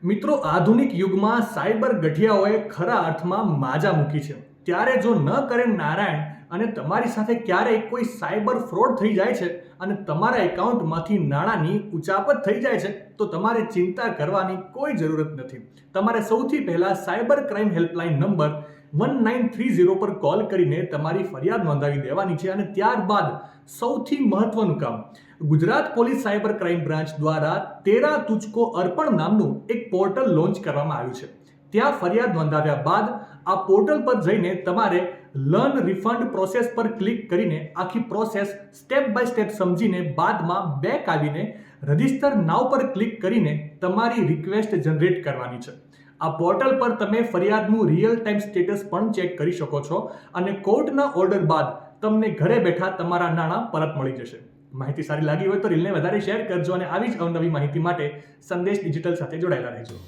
મિત્રો, આધુનિક યુગમાં સાયબર ગઠિયાઓએ ખરા અર્થમાં માજા મૂકી છે. ત્યારે જો ન કરે નારાયણ અને તમારી સાથે ક્યારેય કોઈ સાયબર ફ્રોડ થઈ જાય છે અને તમારા એકાઉન્ટમાંથી નાણાંની ઉચાપત થઈ જાય છે તો તમારે ચિંતા કરવાની કોઈ જરૂરત નથી. તમારે સૌથી પહેલા સાયબર ક્રાઇમ હેલ્પલાઇન નંબર 1930 પર કોલ કરીને તમારી ફરિયાદ નોંધાવી દેવાની છે. અને ત્યારબાદ સૌથી મહત્વનું કામ, Gujarat police cyber crime branch દ્વારા તેરા તુજકો અર્પણ નામનું એક પોર્ટલ લોન્ચ કરવામાં આવ્યું છે. ત્યાં ફરિયાદ નોંધાવ્યા બાદ આ પોર્ટલ પર જઈને તમારે લર્ન રિફંડ પ્રોસેસ પર ક્લિક કરીને આખી પ્રોસેસ સ્ટેપ બાય સ્ટેપ સમજીને બાદમાં બેક આવીને રજિસ્ટર નાવ પર ક્લિક કરીને તમારી રિક્વેસ્ટ જનરેટ કરવાની છે. આ પોર્ટલ પર તમે ફરિયાદનું રિયલ ટાઈમ સ્ટેટસ પણ ચેક કરી શકો છો અને કોર્ટના ઓર્ડર બાદ તમને ઘરે બેઠા તમારા નાણાં પરત મળી જશે. માહિતી સારી લાગી હોય તો રીલને વધારે શેર કરજો અને આવી જ અવનવી માહિતી માટે સંદેશ ડિજિટલ સાથે જોડાયેલા રહેજો.